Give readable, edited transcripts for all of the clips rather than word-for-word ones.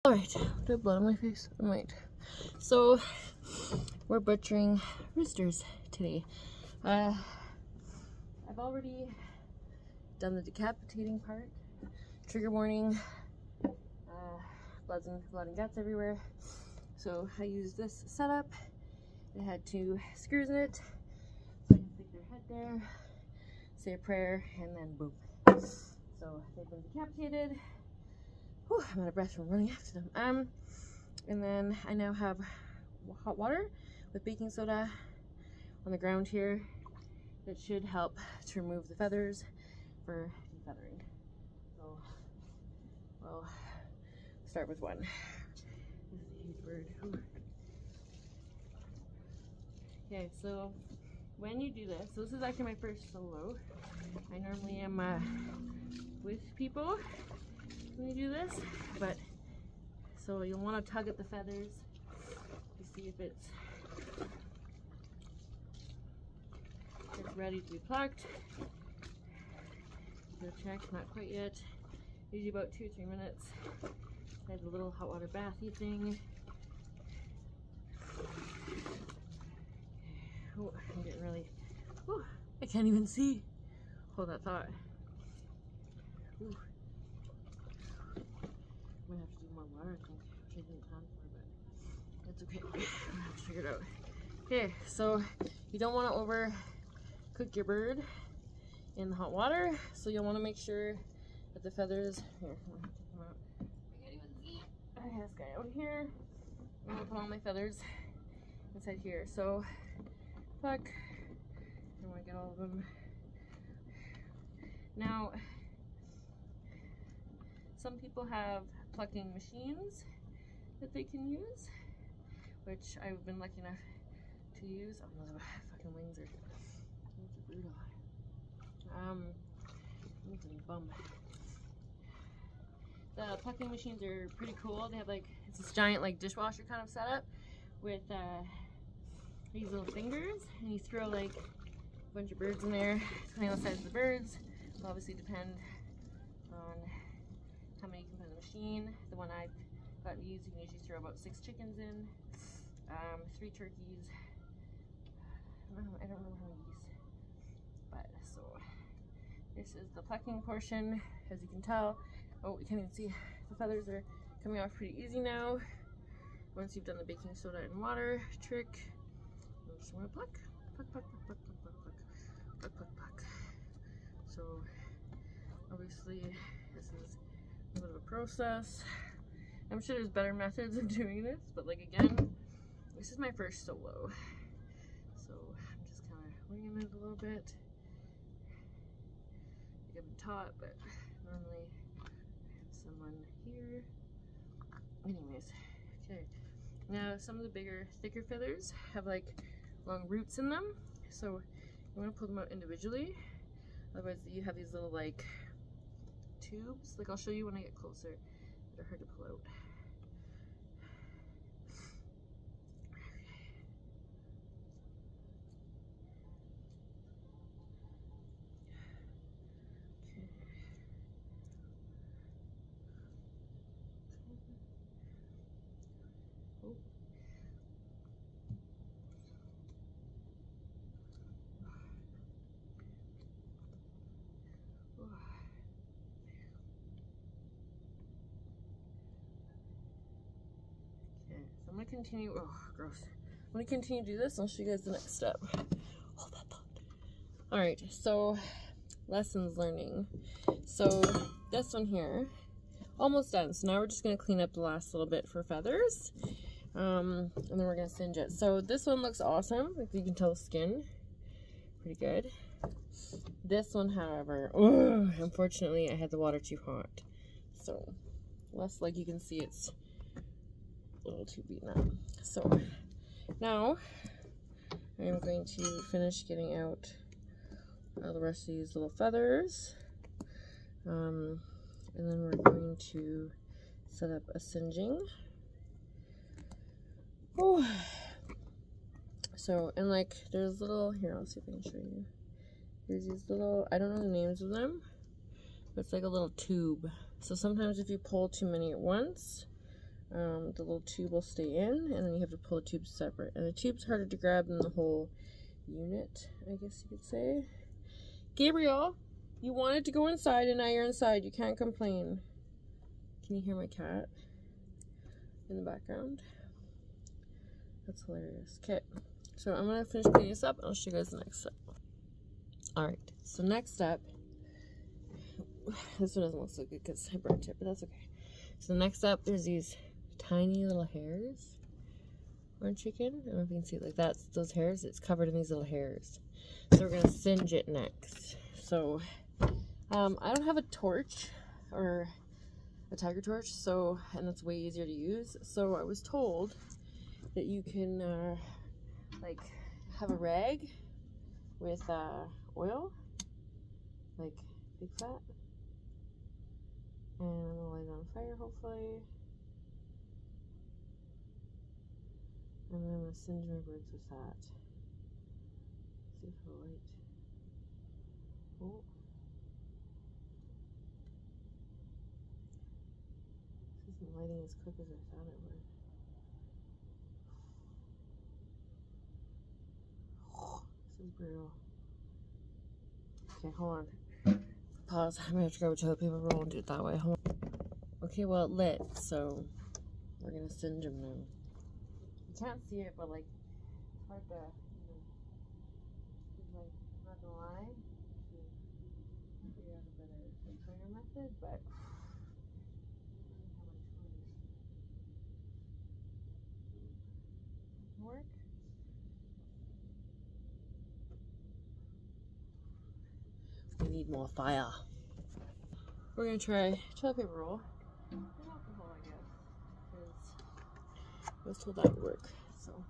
Alright, do I have blood on my face? I might. So, we're butchering roosters today. I've already done the decapitating part. Trigger warning. Blood and guts everywhere. So, I used this setup. It had 2 screws in it. So I can stick their head there, say a prayer, and then boom. So, they've been decapitated. Whew, I'm out of breath from running after them. And then I now have hot water with baking soda on the ground here. That should help to remove the feathers for defeathering. So, we'll start with one. This is a huge bird. Ooh. Okay, so when you do this, so this is actually my first solo. I normally am with people when you do this, but so you'll want to tug at the feathers to see if it's ready to be plucked. Go check, not quite yet. Usually about 2 or 3 minutes. I have a little hot water bathy thing. Oh, I'm getting really, oh, I can't even see. Hold that thought. Ooh. I'm gonna have to do more water, I think, which I didn't plan for, but that's okay. I'm gonna have to figure it out. Okay, so you don't want to overcook your bird in the hot water, so you'll want to make sure that the feathers, here, I'm gonna take them out. I can't even see. I have this guy out here. I'm gonna put all my feathers inside here. So, pluck. I want to get all of them. Now, some people have plucking machines that they can use, which I've been lucky enough to use. Oh, those fucking wings are brutal. Bum. The plucking machines are pretty cool. They have like, it's this giant like dishwasher kind of setup with these little fingers, and you throw like a bunch of birds in there, depending on the size of the birds. It'll obviously depend on how many you can put in the machine. The one I've gotten used, you can usually throw about 6 chickens in, 3 turkeys. I don't know how many geese, but so this is the plucking portion. As you can tell, oh, you can't even see, the feathers are coming off pretty easy now. Once you've done the baking soda and water trick, you just want to pluck, pluck, pluck, pluck, pluck, pluck, pluck, pluck, pluck, pluck. So obviously this is a bit of a process. I'm sure there's better methods of doing this, but like again, this is my first solo. So I'm just kind of winging it a little bit. I've been taught, but normally I have someone here. Anyways, okay. Now some of the bigger, thicker feathers have like long roots in them, so you want to pull them out individually. Otherwise, you have these little like tubes. Like I'll show you when I get closer. They're hard to pull out. I'm gonna continue, oh gross. I'm gonna continue to do this and I'll show you guys the next step. Hold that thought. Alright, so lessons learning. So this one here, almost done. So now we're just gonna clean up the last little bit for feathers. And then we're gonna singe it. So this one looks awesome. Like you can tell the skin, pretty good. This one, however, unfortunately I had the water too hot. So less, like you can see, it's a little too beaten up. So now I'm going to finish getting out all the rest of these little feathers, and then we're going to set up a singeing. Oh, so, and like there's little, here I'll see if I can show you. There's these little, I don't know the names of them, but it's like a little tube. So sometimes if you pull too many at once, the little tube will stay in, and then you have to pull the tube separate. And the tube's harder to grab than the whole unit, I guess you could say. Gabriel, you wanted to go inside, and now you're inside. You can't complain. Can you hear my cat in the background? That's hilarious. Okay, so I'm gonna finish cleaning this up, and I'll show you guys the next step. Alright, so next step, this one doesn't look so good because I burnt it, but that's okay. So the next step, there's these tiny little hairs on chicken. I don't know if you can see it, like that's those hairs. It's covered in these little hairs. So we're gonna singe it next. So I don't have a torch or a tiger torch, so, and that's way easier to use. So I was told that you can like have a rag with oil, like big fat, and I'm gonna light it on fire hopefully, and then I'm gonna singe my birds with that. See if it'll light. Oh, this isn't lighting as quick as I thought it would. This is brutal. Okay, hold on. Pause. I'm gonna have to grab a toilet paper roll and do it that way. Hold on. Okay, well it lit, so we're gonna singe them now. You can't see it, but like it's hard to, like, I'm not gonna lie, to figure out a better method, but work. We need more fire. We're gonna try toilet paper roll and alcohol, I guess, because I was told that would work. So let's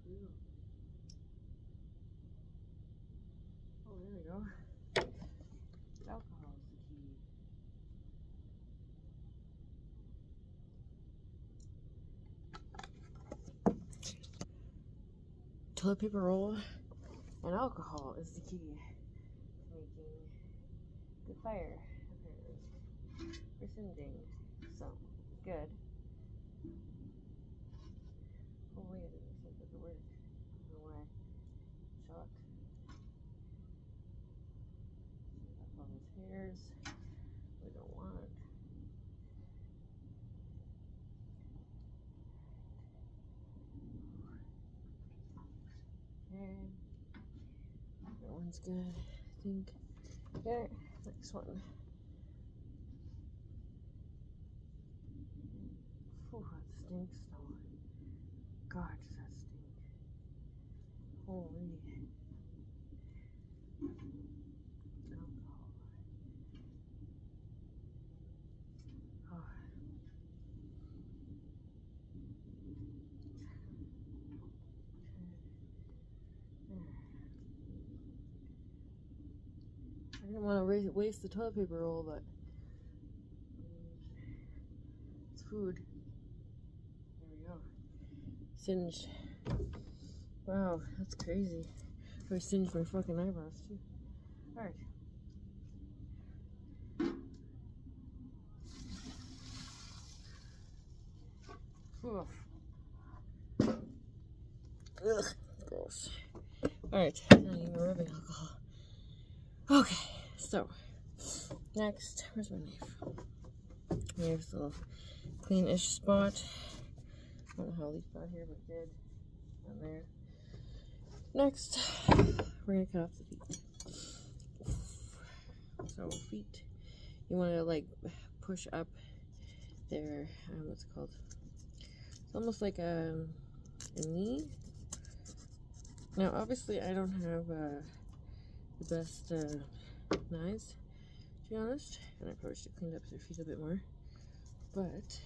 see. Oh, there we go. Alcohol is the key. Toilet paper roll and alcohol is the key to making good fire, apparently. For singeing. So, good. Oh wait, it looks like it doesn't work. I don't know why. Shock. That's all those hairs. We don't want it. Okay. That one's good, I think. Okay, next one. Oh, that stinks though. God, does that stink. Holy. Alcohol. Oh. I didn't want to waste the toilet paper roll, but it's food. There we go. Singed. Wow, that's crazy. I singed my fucking eyebrows too. Alright. Ugh, gross. Alright, not even rubbing alcohol. Okay, so next, where's my knife? Here's the little clean-ish spot. I don't know how these got here, but it did. And there. Next, we're gonna cut off the feet. So feet, you want to like push up their what's it called? It's almost like a knee. Now, obviously, I don't have the best knives to be honest. And I probably should have cleaned up their feet a bit more. But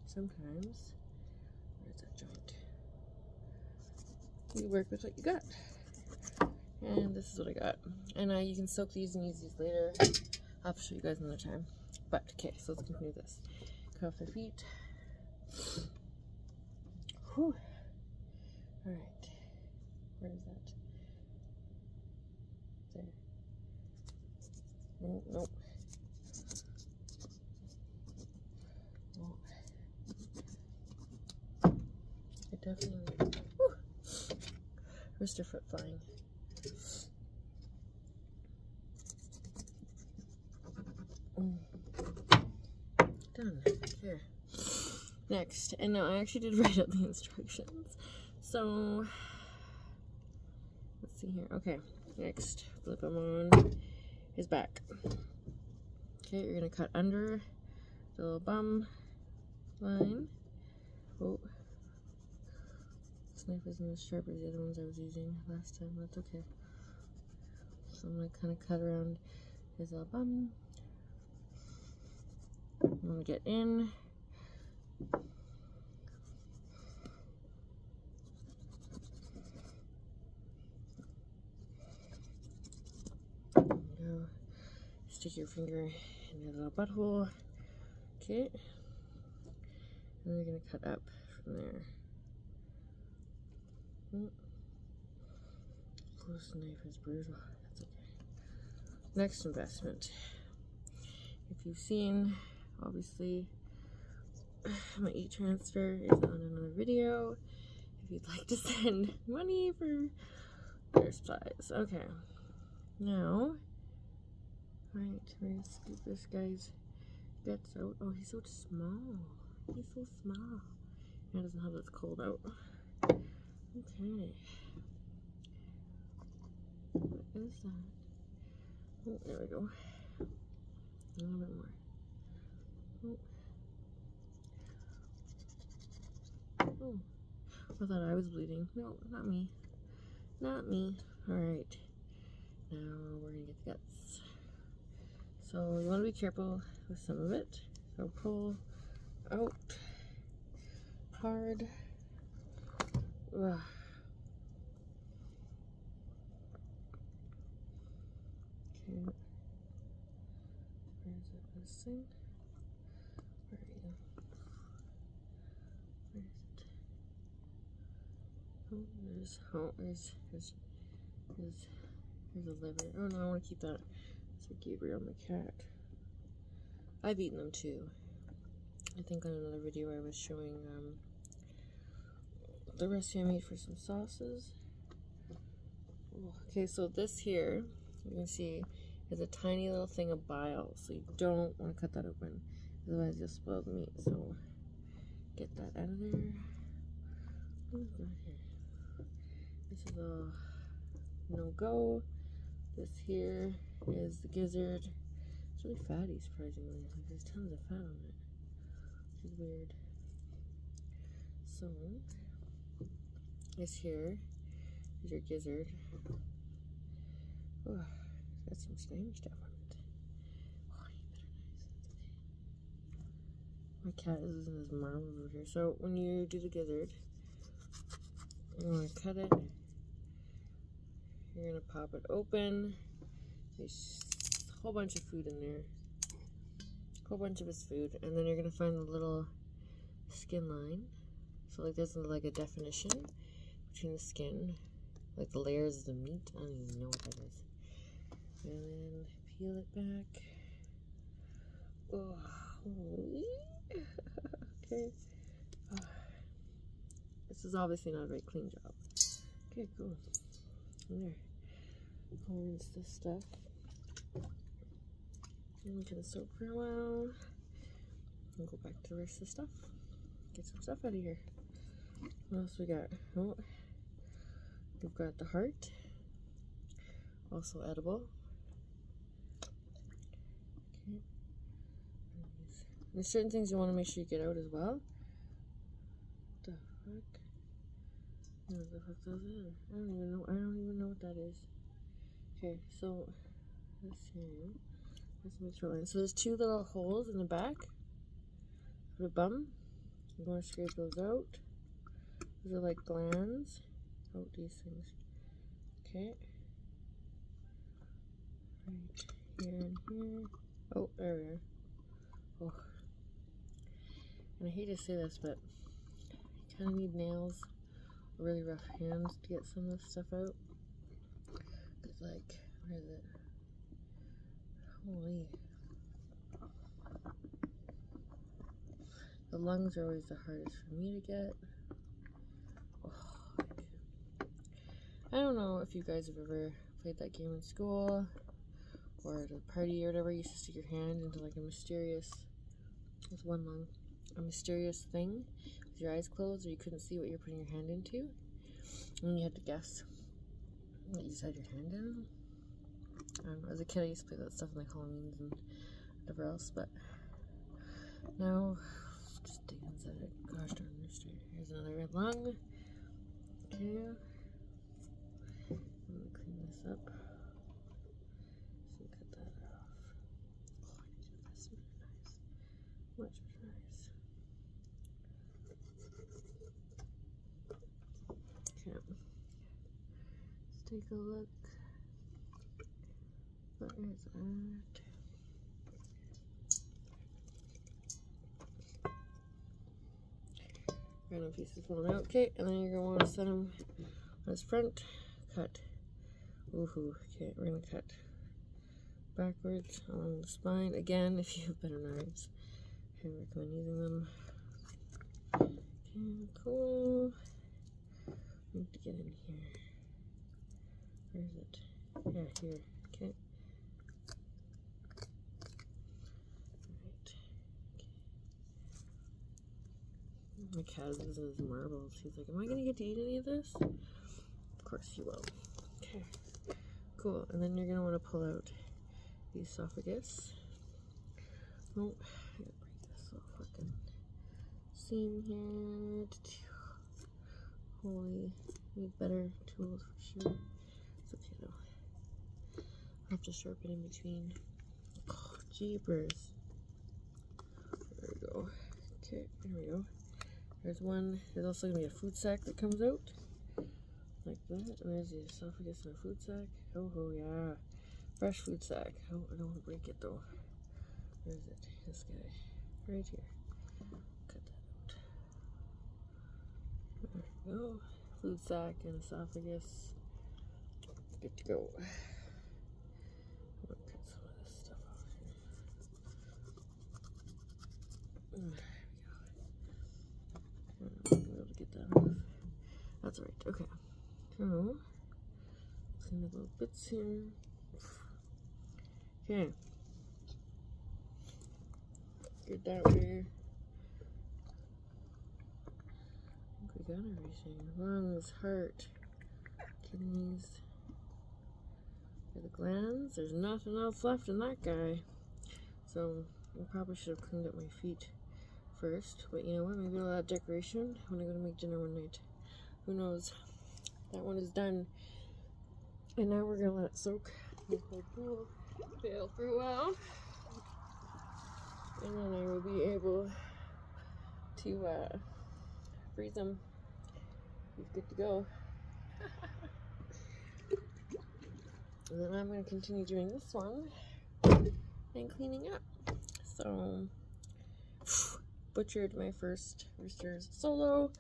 sometimes, where's that joint? You work with what you got. And this is what I got. And you can soak these and use these later. I'll have to show you guys another time. But, okay, so let's continue this. Cut off their feet. Whew. Alright. Where is that? There. Oh, nope. Oh. I definitely... Whew. Rooster foot flying. Done. Okay. Next, and now I actually did write out the instructions. So let's see here. Okay. Next, flip him on his back. Okay, you're gonna cut under the little bum line. Oh, this knife isn't as sharp as the other ones I was using last time. That's okay. So I'm gonna kind of cut around his little bum. I'm gonna get in. Go. Stick your finger in your little butthole. Okay. And then you're gonna cut up from there. Close knife is brutal. That's okay. Next investment. If you've seen, obviously, my e-transfer is on another video. If you'd like to send money for their supplies. Okay. Now, right, we're gonna scoop this guy's guts out. Oh, he's so small. He's so small. He doesn't have this cold out. Okay. What is that? Oh, there we go. A little bit more. Oh. Oh. I thought I was bleeding. No, not me. Not me. Alright. Now we're gonna get the guts. So you want to be careful with some of it. So pull out hard. Ugh. Okay. Where is it missing? Where are you? Where is it? Oh, there's a liver. Oh no, I want to keep that. That's for Gabriel, my cat. I've eaten them too. I think on another video I was showing the recipe I made for some sauces. Okay, so this here, you can see, is a tiny little thing of bile, so you don't want to cut that open, otherwise you'll spoil the meat. So get that out of there. What is that here? This is a no-go. This here is the gizzard. It's really fatty, surprisingly. Like, there's tons of fat on it, which is weird. So this here is your gizzard. Oh, got some slimy stuff on it. Oh, you better nice. My cat is losing his marbles over here. So when you do the gizzard, you want to cut it. You're gonna pop it open. There's a whole bunch of food in there. A whole bunch of his food, and then you're gonna find the little skin line. So like there's like a definition between the skin, like the layers of the meat. I don't even know what that is. And then peel it back. Oh, okay. This is obviously not a very clean job. Okay, cool. There. I'll rinse this stuff. And we can soak for a while. And go back to the rest of the stuff. Get some stuff out of here. What else we got? Oh, we've got the heart. Also edible. Okay. There's certain things you want to make sure you get out as well. What the fuck? What the fuck is that? I don't even know what that is. Okay, so this here, That's my throat line. So there's 2 little holes in the back of the bum. I'm going to scrape those out. Those are like glands. Oh, these things. Okay. Right here and here. Oh, there we are. Oh. And I hate to say this, but you kind of need nails, really rough hands to get some of this stuff out. It's like, where is it? Holy. The lungs are always the hardest for me to get. Oh. I don't know if you guys have ever played that game in school or at a party or whatever. You used to stick your hand into like a mysterious, with one lung, a mysterious thing with your eyes closed, or you couldn't see what you're putting your hand into, and you had to guess what you just had your hand in. I don't know, as a kid I used to play that stuff in like Halloweens and whatever else, but now just dig inside it. Gosh darn rooster. Here's another red lung. Okay. I'm gonna clean this up. So cut that off. Oh, I need to this really nice. Much nice. Okay. Let's take a look. What is that? Random pieces falling out. Okay, and then you're gonna want to set them on his front. Cut. Woohoo. Okay, we're gonna cut backwards along the spine. Again, if you have better knives, I recommend using them. Okay, cool. I need to get in here. Where is it? Yeah, here. Okay. My cat is his marbles. He's like, am I gonna get to eat any of this? Of course you will. Okay. Cool. And then you're gonna want to pull out the esophagus. Oh, I gotta break this little fucking seam here. Holy, need better tools for sure. It's okay though. I'll have to sharpen in between. Oh, jeepers. There we go. Okay, there we go. There's one. There's also gonna be a food sack that comes out like that, and there's the esophagus and a food sack. Oh, yeah, fresh food sack. Oh, I don't want to break it though. Where is it? This guy, right here. Cut that out. There we go. Food sack and esophagus. Good to go. I'm gonna cut some of this stuff off here. There we go. I'll be able to get that off. That's right. Okay. So, clean the little bits here. Okay. Get that here. I think we got everything. Lungs, heart, kidneys. For the glands, there's nothing else left in that guy. So, I probably should have cleaned up my feet first. But you know what? Maybe I'll add decoration when I go to make dinner one night. Who knows? That one is done. And now we're gonna let it soak in the cold pool, fail for a while. And then I will be able to freeze them. He's good to go. And then I'm going to continue doing this one and cleaning up. So, butchered my first roosters solo.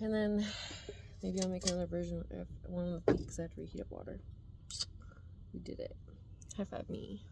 And then maybe I'll make another version of one of the feet because I have to reheat up water. We did it. High five me.